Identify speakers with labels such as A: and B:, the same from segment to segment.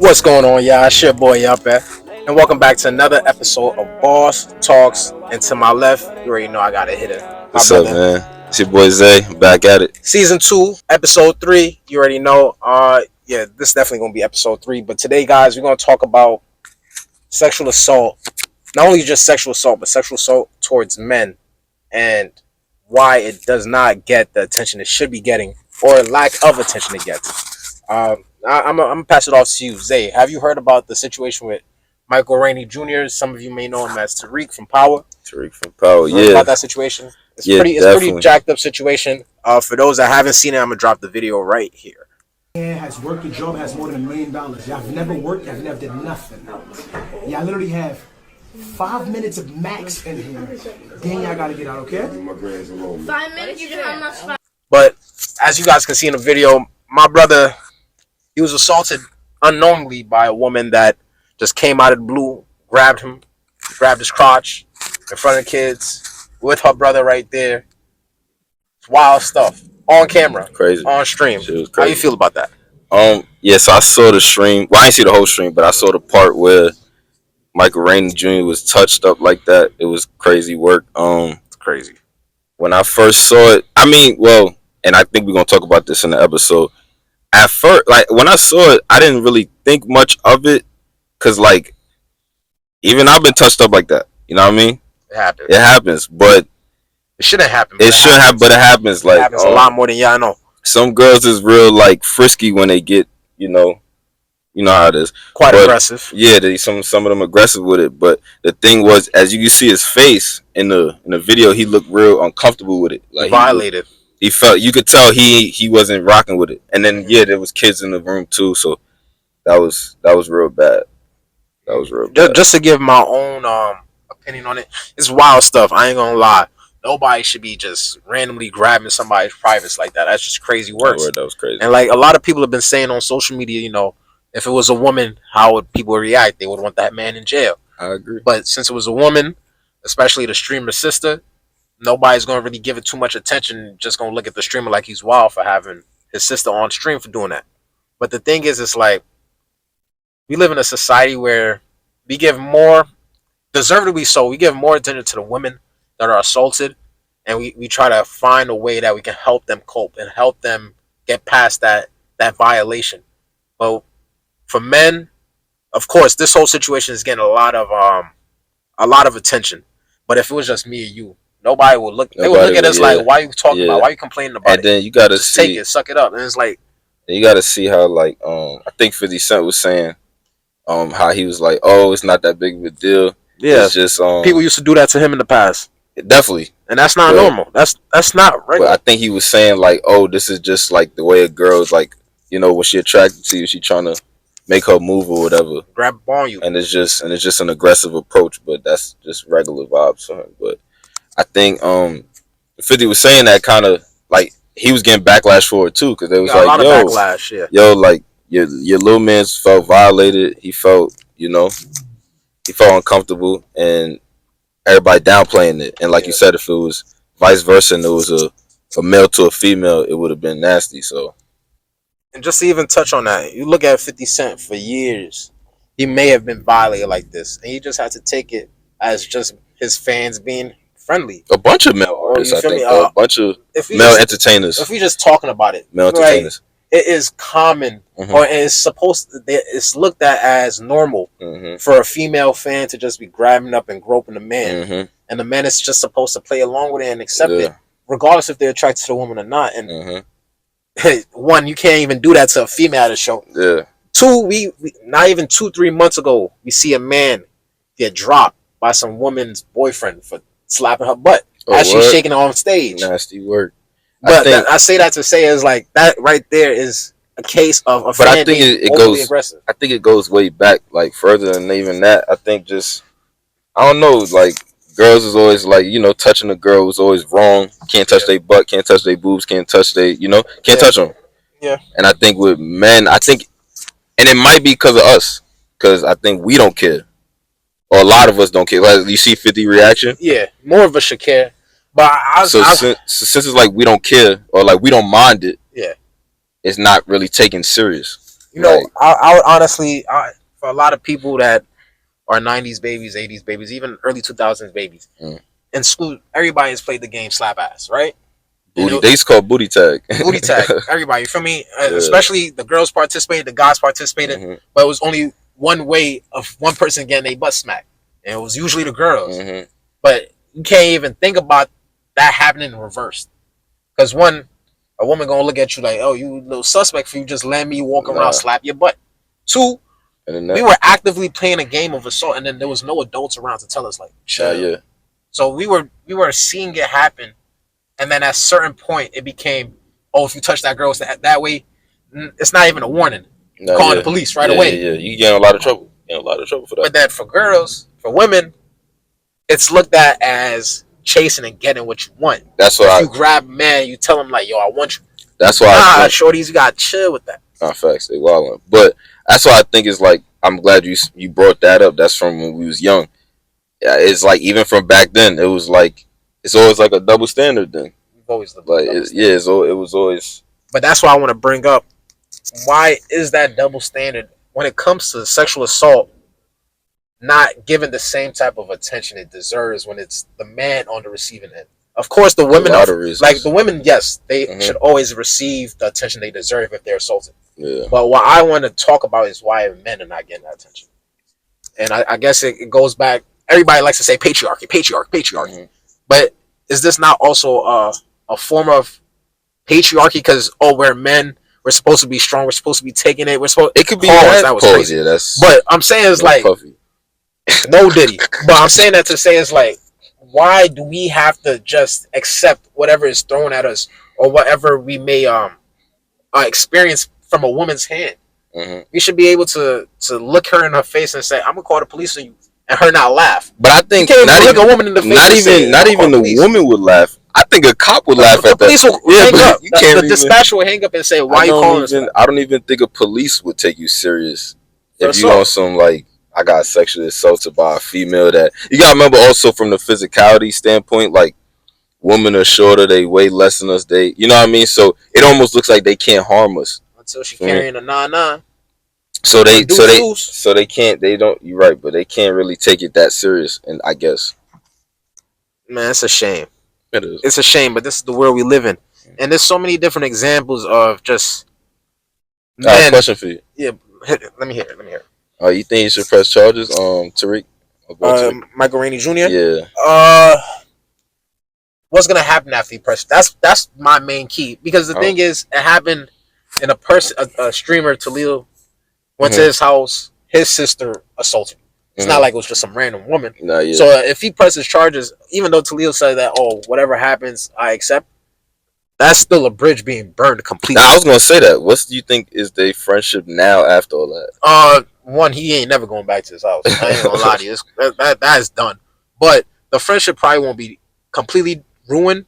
A: What's going on, y'all? It's your boy Up and welcome back to another episode of Boss Talks. And to my left, you already know I got a hitter.
B: What's up, man? It's your boy Zay. Back at it.
A: Season 2, Episode 3. You already know. This is definitely gonna be Episode 3. But today, guys, we're gonna talk about sexual assault. Not only just sexual assault, but sexual assault towards men, and why it does not get the attention it should be getting, or lack of attention it gets. I'm gonna pass it off to you, Zay. Have you heard about the situation with Michael Rainey Jr.? Some of you may know him as Tariq from Power.
B: Yeah.
A: About that situation, it's pretty jacked up situation. For those that haven't seen it, I'm gonna drop the video right here.
C: Has worked a job, has more than $1 million. Y'all have never worked, y'all never did nothing. Y'all literally have 5 minutes of max in here. Then y'all gotta get out, okay?
D: 5 minutes, you have much fun.
A: But as you guys can see in the video, my brother, he was assaulted unknowingly by a woman that just came out of the blue, grabbed his crotch in front of the kids with her brother right there. It's wild stuff. On camera.
B: Crazy.
A: On stream. How you feel about that?
B: So I saw the stream. Well, I didn't see the whole stream, but I saw the part where Michael Rainey Jr. was touched up like that. It was crazy work.
A: It's crazy.
B: When I first saw it, and I think we're gonna talk about this in the episode. At first, when I saw it, I didn't really think much of it, cause even I've been touched up like that. You know what I mean?
A: It
B: happens, but
A: it shouldn't happen.
B: It shouldn't happen, but it happens.
A: It happens a lot more than y'all know.
B: Some girls is real frisky when they get, you know how it is.
A: Quite aggressive.
B: Yeah, some of them aggressive with it. But the thing was, as you can see his face in the video, he looked real uncomfortable with it.
A: Violated.
B: He felt, you could tell he wasn't rocking with it. And then there was kids in the room too, so that was real bad.
A: Just to give my own opinion on it, it's wild stuff. I ain't gonna lie. Nobody should be just randomly grabbing somebody's privates like that. That's just crazy work.
B: That was crazy.
A: And a lot of people have been saying on social media, if it was a woman, how would people react? They would want that man in jail.
B: I agree.
A: But since it was a woman, especially the streamer's sister, nobody's going to really give it too much attention. Just going to look at the streamer like he's wild for having his sister on stream for doing that. But the thing is, it's we live in a society where we give more, deservedly so, we give more attention to the women that are assaulted, and we try to find a way that we can help them cope and help them get past that violation. But for men, of course, this whole situation is getting a lot of attention. But if it was just me or you, nobody would look. They would look at us like, "Why are you talking about? Why are you complaining about it?"
B: And then you gotta
A: just take it, suck it up. And it's
B: you gotta see how I think 50 Cent was saying how he was like, "Oh, it's not that big of a deal."
A: Yeah,
B: it's just
A: people used to do that to him in the past.
B: Definitely.
A: And that's not normal. That's not regular.
B: But I think he was saying oh, this is just the way a girl's when she attracted to you, she trying to make her move or whatever.
A: Grab on you.
B: And it's just an aggressive approach, but that's just regular vibes for him. But I think 50 was saying that kind of he was getting backlash for it too, because they was
A: a lot of backlash, yeah.
B: Your little man felt violated. He felt uncomfortable, and everybody downplaying it. And you said, if it was vice versa and it was a male to a female, it would have been nasty. So,
A: and just to even touch on that, you look at 50 Cent for years, he may have been violated like this, and he just had to take it as just his fans being friendly.
B: A bunch of male artists, I think, a bunch of male entertainers.
A: If we just talking about it,
B: male entertainers,
A: it is common, or it's looked at as normal for a female fan to just be grabbing up and groping a man, and the man is just supposed to play along with it and accept it, regardless if they're attracted to the woman or not. And one, you can't even do that to a female at a show.
B: Yeah.
A: Two, we not even 2-3 months ago, we see a man get dropped by some woman's boyfriend for slapping her butt as she's shaking it on stage.
B: Nasty work.
A: But I say that to say is that right there is a case of a fan being overly aggressive.
B: I think it goes way back, further than even that. I think just, I don't know, girls is always touching a girl was always wrong. Can't touch their butt, can't touch their boobs, can't touch can't touch them.
A: Yeah.
B: And I think with men, and it might be because of us, because I think we don't care, or a lot of us don't care. You see 50 reaction.
A: Yeah, more of us should care. But
B: since it's we don't care, or we don't mind it,
A: yeah,
B: it's not really taken serious.
A: You know,
B: Like,
A: I would honestly, for a lot of people that are 90s babies, 80s babies, even early 2000s babies,
B: mm.
A: in school, everybody has played the game slap ass, right? And
B: Booty. They used to call it booty tag.
A: booty tag, everybody. For me,
B: Yeah.
A: especially the girls participated, the guys participated,
B: Mm-hmm.
A: but it was only one way of one person getting a butt smack, and it was usually the girls.
B: Mm-hmm.
A: But you can't even think about that happening in reverse, because one, a woman gonna look at you like, oh, you little suspect for you just letting me walk around,
B: Nah.
A: slap your butt. Two,
B: And then
A: we were actively playing a game of assault, and then there was no adults around to tell us like, chill.
B: yeah.
A: So we were seeing it happen, and then at a certain point, it became, oh, if you touch that girl that way, it's not even a warning.
B: Nah,
A: Calling
B: yeah.
A: the police right away.
B: Yeah. You get in a lot of trouble. You get in a lot of trouble for that.
A: But then for girls, for women, it's looked at as chasing and getting what you want.
B: That's why
A: if you grab a man, you tell him like, yo, I want you.
B: That's why I think,
A: shorties, you gotta chill with that.
B: not facts, they wildin'. But that's why I think it's like, I'm glad you brought that up. That's from when we was young. Yeah, it's like even from back then, it was like it's always like a double standard thing.
A: We've always lived
B: Like it was always.
A: But that's why I want to bring up, why is that double standard when it comes to sexual assault not given the same type of attention it deserves when it's the man on the receiving end? Of course, the women, like the women, yes, they should always receive the attention they deserve if they're assaulted.
B: Yeah.
A: But what I want to talk about is why men are not getting that attention. And I guess it goes back. Everybody likes to say patriarchy. Mm-hmm. But is this not also a form of patriarchy? Because we're men, we're supposed to be strong, we're supposed to be taking it. We're supposed.
B: It could be
A: that was crazy.
B: Yeah, that's.
A: But I'm saying it's like
B: puffy.
A: No Diddy. But I'm saying that to say it's like, why do we have to just accept whatever is thrown at us or whatever we may experience from a woman's hand?
B: Mm-hmm.
A: We should be able to look her in her face and say, "I'm gonna call the police on you," and her not laugh.
B: But I think
A: you can't
B: not
A: even
B: even
A: look a woman in the face.
B: Not even the woman would laugh. I think a cop would laugh at that.
A: The police will hang up.
B: You can't
A: the dispatcher will hang up and say, "Why are you calling us?"
B: I don't even think a police would take you serious if you
A: assault.
B: on some like, I got sexually assaulted by a female. That you gotta remember also from the physicality standpoint, like women are shorter, they weigh less than us, they, you know what I mean? So it almost looks like they can't harm us
A: until she carrying a 9-9.
B: So they can't, they don't, you're right, but they can't really take it that serious. And I guess,
A: man, it's a shame.
B: It is.
A: It's a shame, but this is the world we live in, and there's so many different examples of just.
B: Question for you.
A: Yeah, let me hear it.
B: You think you should press charges, Tariq?
A: Michael Rainey Jr.
B: Yeah.
A: What's gonna happen after he pressed? That's my main key, because the thing is, it happened in a streamer, Talil went to his house. His sister assaulted him. It's not like it was just some random woman.
B: Nah, yeah.
A: So if he presses charges, even though Talil said that, whatever happens, I accept, that's still a bridge being burned completely.
B: I was gonna say that. What do you think is their friendship now after all that?
A: One, he ain't never going back to his house. I ain't gonna lie to you. That is done. But the friendship probably won't be completely ruined,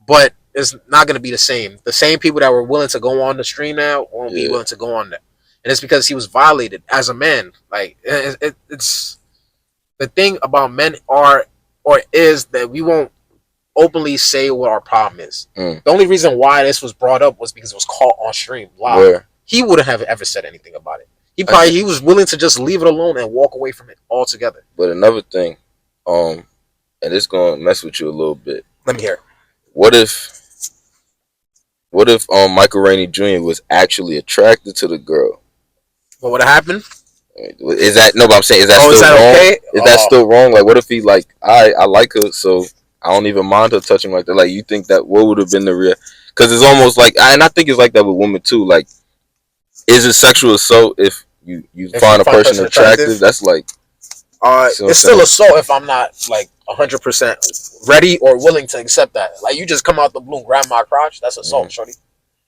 A: but it's not gonna be the same. The same people that were willing to go on the stream now won't be willing to go on that. And it's because he was violated as a man. Like it's the thing about men is that we won't openly say what our problem is. The only reason why this was brought up was because it was caught on stream live.
B: Where?
A: He wouldn't have ever said anything about it. He was willing to just leave it alone and walk away from it altogether.
B: But another thing, and it's gonna mess with you a little bit.
A: Let me hear it.
B: What if Michael Rainey Jr. was actually attracted to the girl?
A: What would have happened?
B: Is that no? But I'm saying, is that still wrong?
A: Okay?
B: Is that still wrong? Like, what if he like, I like her, so I don't even mind her touching like that. Like, you think that what would have been the real? Because it's almost like, and I think it's like that with women too. Like, is it sexual assault if you find a person attractive? That's like,
A: it's still assault if I'm not like 100% ready or willing to accept that. Like, you just come out the blue and grab my crotch, that's assault, shorty.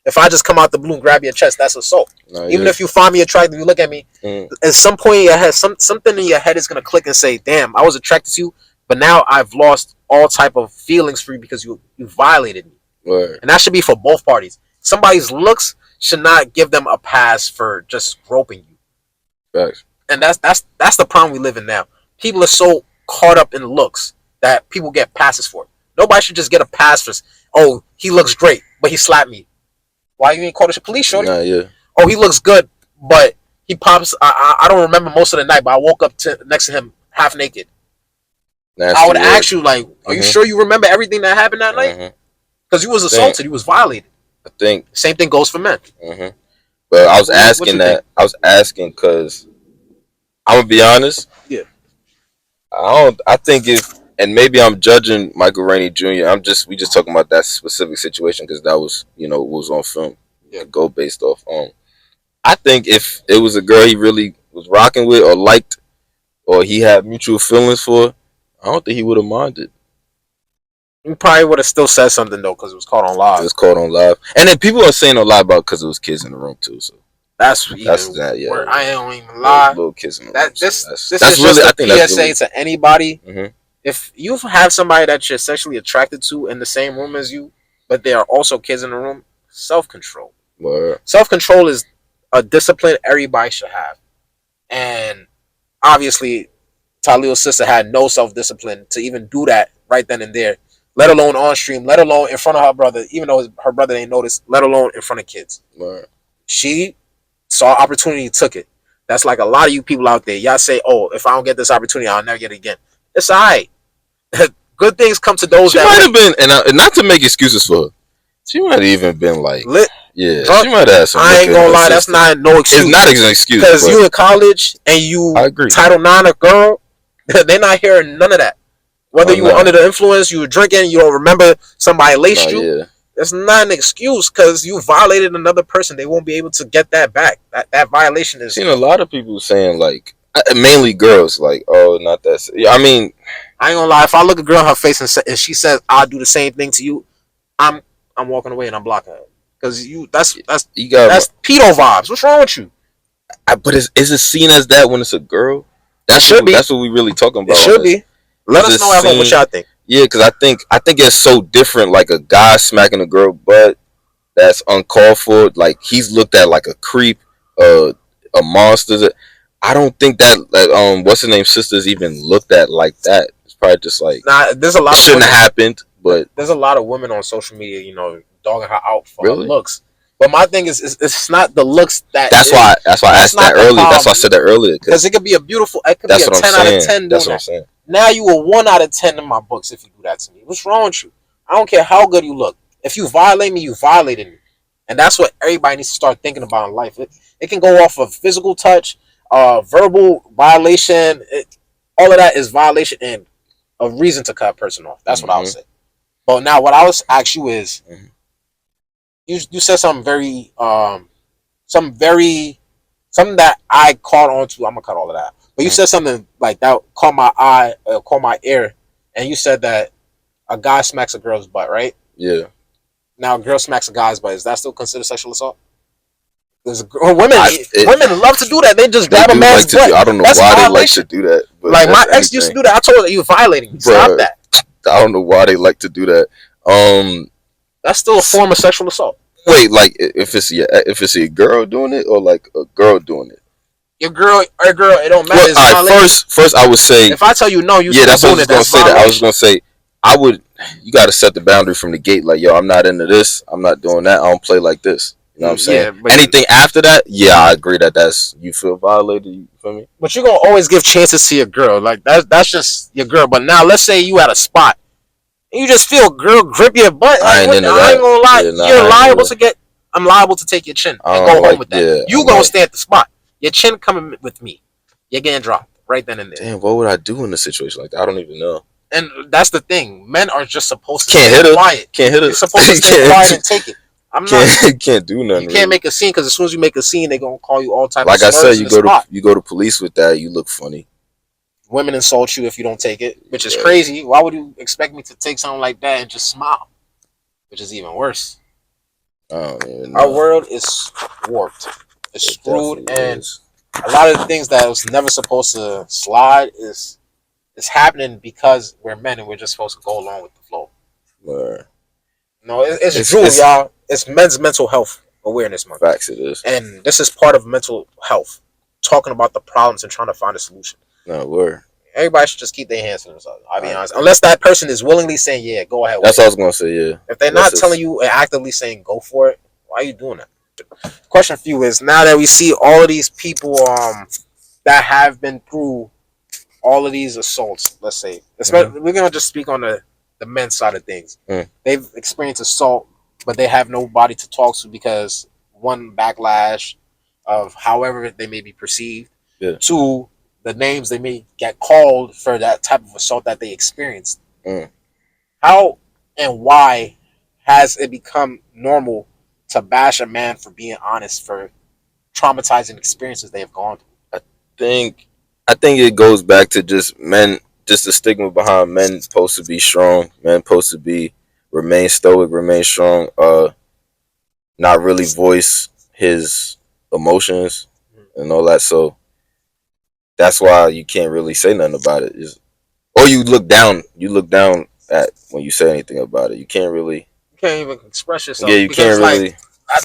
A: If I just come out the blue and grab your chest, that's assault. Even if you find me attractive, you look at me, at some point in your head, something in your head is gonna click and say, "Damn, I was attracted to you, but now I've lost all type of feelings for you because you violated me."
B: Right.
A: And that should be for both parties. Somebody's looks should not give them a pass for just groping you.
B: Facts.
A: And that's the problem we live in now. People are so caught up in looks that people get passes for it. Nobody should just get a pass for, he looks great, but he slapped me. Why you ain't call the police, shorty?
B: Nah, yeah.
A: He looks good, but he pops. I don't remember most of the night, but I woke up next to him half naked. I
B: Nasty
A: would
B: word.
A: ask you like, are you
B: Mm-hmm.
A: sure you remember everything that happened that night?
B: Mm-hmm.
A: Because you was
B: I think.
A: assaulted, you was violated.
B: I think.
A: Same thing goes for men.
B: Mm-hmm. But I was
A: What
B: asking
A: you think?
B: that. I was asking because I'm gonna be honest.
A: Yeah.
B: I don't. I think if, and maybe I'm judging Michael Rainey Jr. We just talking about that specific situation because that was what was on film.
A: Yeah.
B: To go based off. I think if it was a girl he really was rocking with or liked or he had mutual feelings for, I don't think he would have minded.
A: You probably would have still said something though, because it was caught on
B: It
A: live.
B: was caught on live, and then people are saying a lot about because it was kids in the room too. So
A: That's
B: that's
A: even
B: that. Yeah,
A: where I don't even
B: little,
A: lie.
B: little kids in the room.
A: That
B: So
A: this
B: that's
A: is
B: really.
A: just
B: I
A: a
B: think that's
A: PSA
B: really.
A: to anybody.
B: Mm-hmm.
A: If you have somebody that you're sexually attracted to in the same room as you, but there are also kids in the room, self control. Self control is a discipline everybody should have, and obviously, Talil's sister had no self discipline to even do that right then and there. Let alone on stream, let alone in front of her brother, even though her brother ain't noticed, let alone in front of kids.
B: Word.
A: She saw opportunity, took it. That's like a lot of you people out there. Y'all say, "Oh, if I don't get this opportunity, I'll never get it again." It's alright. Good things come to those
B: She
A: that
B: might have
A: wait.
B: been, and not to make excuses for her. She might have even been like,
A: Lit,
B: yeah,
A: drunk.
B: she might have had some.
A: I ain't
B: liquor in
A: gonna
B: her
A: lie, that's
B: system.
A: not no excuse.
B: It's not an excuse
A: Because
B: but
A: you in college and
B: I
A: you
B: agree.
A: Title IX a girl, they're not hearing none of that. Whether
B: Oh,
A: you were
B: nah.
A: under the influence, you were drinking, you don't remember somebody laced
B: Nah,
A: you.
B: yeah.
A: It's not an excuse because you violated another person. They won't be able to get that back. That violation
B: I've
A: is.
B: seen a lot of people saying like, mainly girls, like, oh, not that. Yeah, I mean,
A: I ain't gonna lie. If I look a girl in her face and she says I'll do the same thing to you, I'm I'm walking away and I'm blocking her because you
B: you got.
A: that's pedo vibes. What's wrong with you?
B: But is it seen as that when it's a girl?
A: It should be.
B: That's what we really talking
A: It
B: about.
A: should be. Let us know at home what y'all think.
B: Yeah, because I think it's so different. Like a guy smacking a girl butt, that's uncalled for. Like he's looked at like a creep, a monster. I don't think that what's his name sisters even looked at like that. It's probably just like
A: Nah, there's a
B: it
A: lot of
B: shouldn't
A: women.
B: have happened. But
A: There's a lot of women on social media, dogging her out for her
B: really,
A: looks. But my thing is, it's not the looks
B: that's why I
A: that's
B: asked that
A: not the
B: earlier. That's why I
A: problem.
B: said that earlier
A: Because
B: because
A: it could be it could be
B: that's
A: a
B: what I'm
A: 10 out of
B: saying.
A: 10
B: That's
A: doing
B: what I'm
A: that.
B: saying.
A: Now you a 1 out of 10 in my books if you do that to me. What's wrong with you? I don't care how good you look. If you violate me, you violated me. And that's what everybody needs to start thinking about in life. It can go off of physical touch, verbal violation. All of that is violation and a reason to cut a person off. That's what I would say. But now what I would ask you is, you said something very something that I caught on to. I'm gonna cut all of that. But you said something like that caught my eye, caught my ear, and you said that a guy smacks a girl's butt, right?
B: Yeah.
A: Now a girl smacks a guy's butt. Is that still considered sexual assault? Women love to do that. They just grab a man's butt.
B: I don't know
A: That's
B: why they like to
A: violation.
B: do that. But
A: Like my ex used to do that. I told her you violating me. Stop
B: Bruh,
A: that.
B: I don't know why they like to do that.
A: That's still a form of sexual assault.
B: Wait, like if it's a girl doing it or like a girl doing it.
A: Your girl, it don't matter.
B: Well, all right, first I would say
A: if I tell you no, you
B: yeah, that's what I was gonna
A: that's
B: say.
A: violation.
B: That I was gonna say I would. You got to set the boundary from the gate. Like yo, I'm not into this. I'm not doing that. I don't play like this. You know what I'm saying?
A: Yeah,
B: anything after that, yeah, I agree that's you feel violated. You feel me?
A: But you're gonna always give chances to your girl. Like that's just your girl. But now let's say you at a spot and you just feel girl grip your butt. Like,
B: I ain't into that.
A: I ain't gonna lie.
B: Yeah, nah,
A: you're liable to get. I'm liable to take your chin and go home with that.
B: Yeah,
A: you gonna stay at the spot. Your chin coming with me. You're getting dropped right then and there.
B: Damn, what would I do in a situation like that? I don't even know.
A: And that's the thing. Men are just supposed to
B: Can't
A: stay
B: hit her.
A: quiet.
B: Can't hit her.
A: You're supposed to stay quiet and take it. I'm not.
B: Can't do nothing.
A: You can't make a scene because as soon as you make a scene, they're gonna call you all types.
B: Like
A: of
B: I said,
A: spot.
B: you go to police with that. You look funny.
A: Women insult you if you don't take it, which is crazy. Why would you expect me to take something like that and just smile? Which is even worse. Our world is warped. It's screwed, and a lot of the things that was never supposed to slide is happening because we're men and we're just supposed to go along with the flow. No, it's true, y'all. It's Men's Mental Health Awareness Month.
B: Facts, it is.
A: And this is part of mental health, talking about the problems and trying to find a solution.
B: No, word.
A: Everybody should just keep their hands to themselves. I'll be honest. Unless that person is willingly saying, yeah, go ahead.
B: That's what I was going to say, yeah.
A: If they're not telling you and actively saying, go for it, why are you doing that? Question for you is: now that we see all of these people that have been through all of these assaults, let's say, especially we're gonna just speak on the men's side of things. They've experienced assault, but they have nobody to talk to because one, backlash of however they may be perceived.
B: Yeah.
A: Two, the names they may get called for that type of assault that they experienced. How and why has it become normal to bash a man for being honest for traumatizing experiences they have gone through?
B: think I think it goes back to just men, just the stigma behind men supposed to be strong, men supposed to be remain stoic, remain strong, not really voice his emotions and all that. So that's why you can't really say nothing about it. Or you look down at when you say anything about it. You can't really.
A: You can't even express
B: Yeah,
A: yourself
B: you
A: because
B: can't really.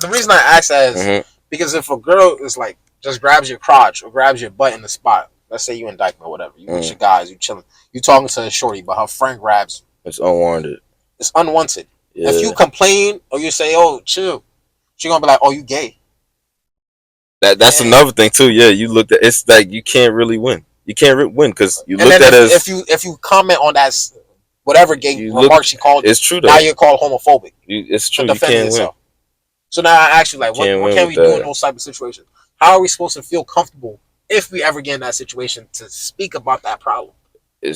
A: the reason I ask that is because if a girl is like just grabs your crotch or grabs your butt in the spot, let's say you in Dykeman or whatever, you with your guys, you chilling, you talking to a shorty, but her friend grabs,
B: It's unwarranted.
A: it's unwanted.
B: Yeah.
A: If you complain or you say, "Oh, chill," she gonna be like, "Oh, you gay."
B: That's another thing too. Yeah, you looked at it's like you can't really win. You can't win because you
A: And
B: looked
A: then
B: at as
A: if you comment on that whatever gay
B: you
A: remark
B: look.
A: she called,
B: It's true though.
A: now you're called homophobic
B: It's
A: for
B: true. You
A: defending
B: can't win.
A: yourself. So now I ask you, like, what
B: Can't win
A: can
B: with
A: we do in
B: that.
A: those type of situations? How are we supposed to feel comfortable if we ever get in that situation to speak about that problem?
B: It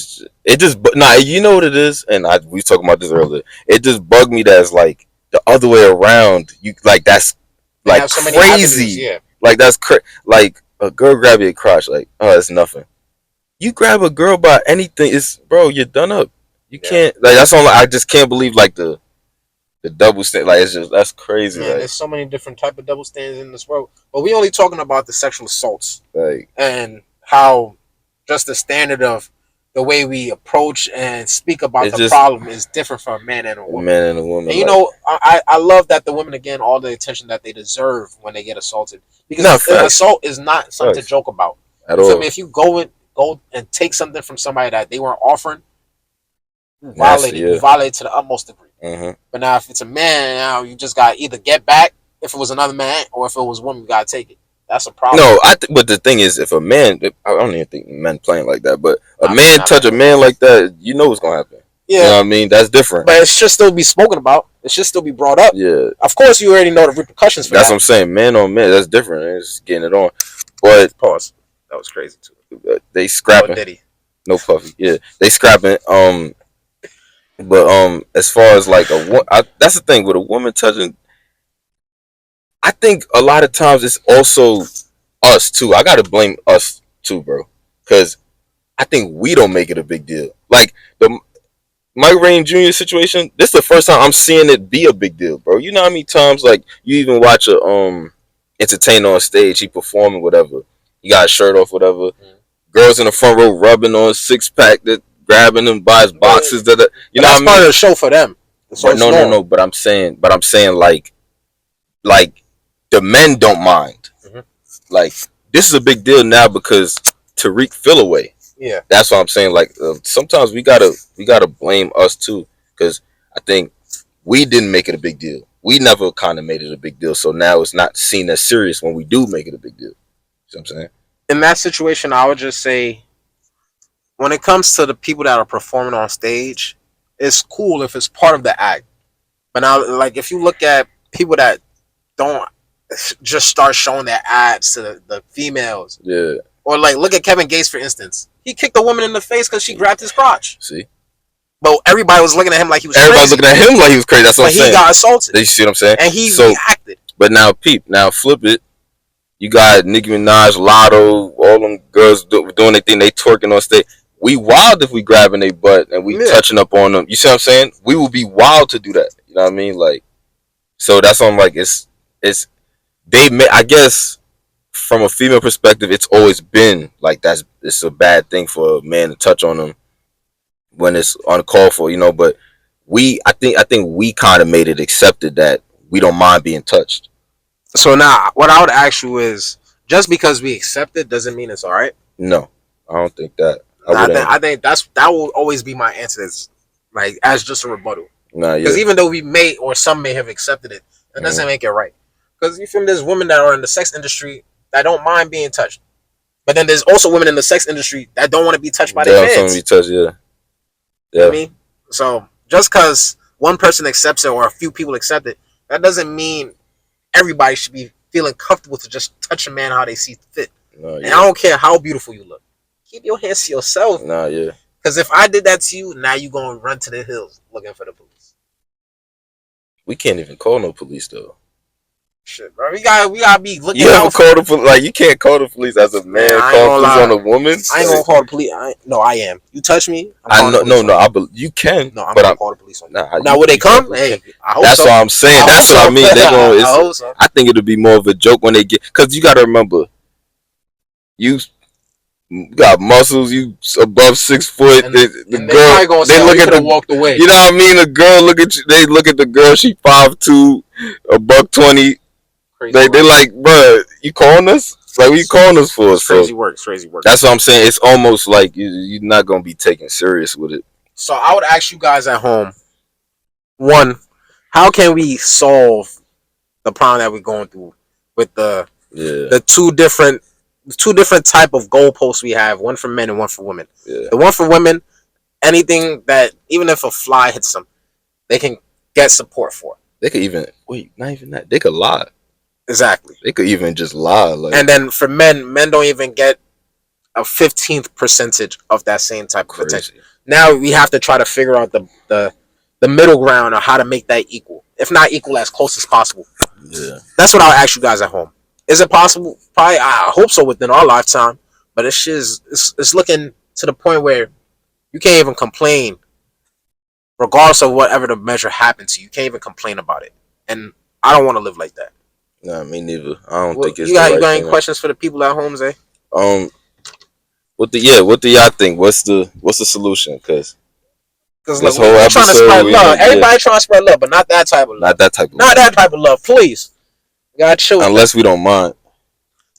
B: just nah. You know what it is, and we talking about this earlier. It just bugged me that it's like the other way around. You like that's
A: They
B: like
A: have so many avenues,
B: crazy.
A: yeah.
B: Like that's like a girl grab your crotch. Like oh, it's nothing. You grab a girl by anything, it's bro. You're done up. You can't like that's all. I just can't believe like the double stand. Like it's just that's crazy.
A: Man,
B: Like
A: there's so many different type of double standards in this world, but we only talking about the sexual assaults
B: like
A: and how just the standard of the way we approach and speak about
B: it's
A: the
B: just
A: problem is different for a man and a
B: a
A: woman.
B: man and a woman.
A: And you
B: like,
A: know, I love that the women again all the attention that they deserve when they get assaulted because
B: no facts
A: assault is not something
B: facts
A: to joke about.
B: at
A: You feel
B: all.
A: me? If you go and take something from somebody that they weren't offering,
B: Nasty,
A: you
B: yeah.
A: violate to the utmost degree.
B: Mm-hmm.
A: But now if it's a man, now you just got to either get back if it was another man or if it was a woman, you got to take it. That's a problem.
B: No, but the thing is, if a man, I don't even think men playing like that, but a
A: Nah,
B: man
A: not
B: touch a
A: bad.
B: man like that, you know what's gonna happen. You know
A: Yeah,
B: what I mean? That's different.
A: but it should still be spoken about. It should still be brought up.
B: Yeah,
A: Of course, you already know the repercussions for
B: that's what
A: that.
B: I'm saying. Man on man, that's different. It's getting it on, but
A: Pause. That was crazy too.
B: they
A: Oh,
B: scrapping.
A: Diddy.
B: No puffy. Yeah, they scrapping. But as far as like that's the thing with a woman touching. I think a lot of times it's also us too. I gotta blame us too, bro, because I think we don't make it a big deal. Like the Mike Rain Jr. situation, this is the first time I'm seeing it be a big deal, bro. You know how many times like you even watch a entertainer on stage, he performing whatever, he got a shirt off, whatever. Girls in the front row rubbing on 6-pack, that grabbing him by his boxes, that you know
A: That's
B: what I
A: part
B: mean?
A: of the show for them. So
B: But no. But I'm saying like the men don't mind. Like this is a big deal now because Tariq fell away.
A: Yeah,
B: That's what I'm saying. Like sometimes we gotta blame us too, because I think we didn't make it a big deal. We never kind of made it a big deal, so now it's not seen as serious when we do make it a big deal. See what I'm saying?
A: in that situation, I would just say when it comes to the people that are performing on stage, it's cool if it's part of the act. But now, like if you look at people that don't just start showing their ads to the females,
B: Yeah.
A: or like look at Kevin Gates for instance, he kicked a woman in the face because she grabbed his crotch.
B: See,
A: But everybody was looking at him like he was
B: everybody's
A: crazy.
B: looking at him like he was crazy. That's what
A: But
B: I'm
A: he
B: saying.
A: got assaulted,
B: You see what I'm saying?
A: and he
B: So,
A: reacted.
B: but now now flip it. You got Nicki Minaj, Lotto, all them girls doing their thing. They twerking on stage. We wild if we grabbing their butt and we touching up on them. You see what I'm saying? We will be wild to do that. You know what I mean? Like, so that's on like it's they. I guess from a female perspective, it's always been like it's a bad thing for a man to touch on them when it's uncalled for. You know, but I think we kind of made it accepted that we don't mind being touched.
A: So now, what I would ask you is, just because we accept it doesn't mean it's all right.
B: No, I don't think that.
A: I think that will always be my answer. Is like as just a rebuttal.
B: Nah,
A: Because
B: yeah.
A: even though we may or some may have accepted it, that doesn't make it right. Because you feel me, there's women that are in the sex industry that don't mind being touched. But then there's also women in the sex industry that don't want to be touched by their fans.
B: Be touched, yeah.
A: You know what I mean? So just because one person accepts it or a few people accept it, that doesn't mean everybody should be feeling comfortable to just touch a man how they see fit. No, yeah. And I don't care how beautiful you look. Keep your hands to yourself.
B: Nah, yeah.
A: Because if I did that to you, now you going to run to the hills looking for the police.
B: We can't even call no police, though.
A: Shit, bro. We gotta be looking.
B: You ever call the police? Like, you can't call the police as a man. Call police on a woman.
A: I ain't gonna call the police. I am. You touch me.
B: I know. No. You can.
A: No, I'm gonna call the police on you. Now,
B: would
A: they come? Hey, I hope
B: that's
A: so.
B: What I'm saying. That's what I mean. They gonna. I hope so. I think it'll be more of a joke when they get. Because you gotta remember, you got muscles. You above 6 foot. And the girl. They look at walked away. You know what I mean? The girl look at you. They look at the girl. She 5'2", $120. They like, bro, you calling us? Like, what you calling us for?
A: Crazy work.
B: That's what I'm saying. It's almost like you're not gonna be taken serious with it.
A: So I would ask you guys at home, one, how can we solve the problem that we're going through with the two different type of goalposts we have, one for men and one for women. Yeah. The one for women, anything that even if a fly hits them, they can get support for.
B: They could even not even that. They could lie.
A: Exactly.
B: They could even just lie. Like,
A: and then for men don't even get a 15th percentage of that same type of attention. Now we have to try to figure out the middle ground or how to make that equal. If not equal, as close as possible. Yeah. That's what I'll ask you guys at home. Is it possible? Probably, I hope so within our lifetime. But it's looking to the point where you can't even complain, regardless of whatever the measure happened to you. You can't even complain about it. And I don't want to live like that.
B: Nah, me neither. I don't think it's.
A: You got any questions for the people at home, Zay?
B: What do y'all think? What's the solution? Because
A: this whole episode, trying to spread love. Everybody trying to spread love, but not that type of love.
B: Not that type of love.
A: Not that type of love, please. You gotta chill.
B: Unless we don't mind.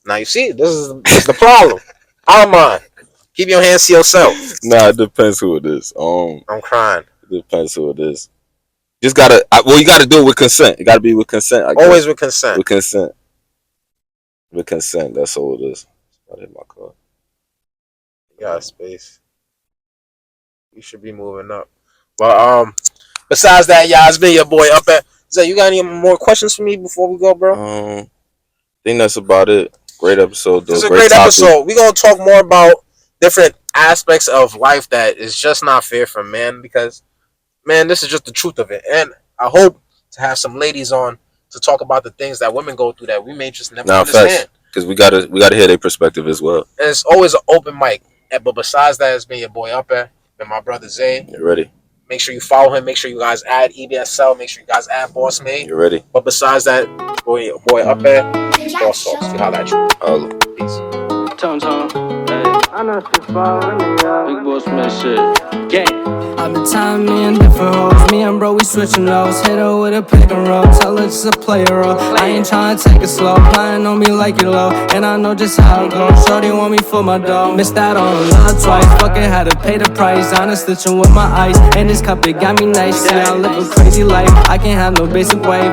A: Now you see, this is the problem. I don't mind. Keep your hands to yourself.
B: Nah, it depends who it is.
A: I'm crying.
B: It depends who it is. Just gotta. You gotta do it with consent. It gotta be with consent.
A: Always with consent.
B: With consent. With consent. That's all it is. I hit my car.
A: You got space. You should be moving up. But besides that, y'all, it's been your boy Up At. Zay, you got any more questions for me before we go, bro?
B: I think that's about it. Great episode, though.
A: It's a great episode. We're gonna talk more about different aspects of life that is just not fair for men because. Man, this is just the truth of it. And I hope to have some ladies on to talk about the things that women go through that we may just never understand.
B: Because we gotta hear their perspective as well.
A: And it's always an open mic. But besides that, it's been your boy Up At and my brother Zay.
B: You ready?
A: Make sure you follow him. Make sure you guys add EBSL. Make sure you guys add Boss Mate.
B: You ready?
A: But besides that, boy Up At, BossTalks. We holla at you.
B: Hello.
A: Peace.
E: I know she's following me up. Big Boss Man shit. Gang. I've been telling me in different hoes. Me and bro, we switching roles. Hit her with a pick and roll. Tell her just a player role. I ain't trying to take it slow. Playing on me like you low. And I know just how it goes. Shorty want me for my dough. Missed out on love twice. Fucking had to pay the price. Honest stitching with my ice. And this cup, it got me nice. See, I live a crazy life. I can't have no basic wife.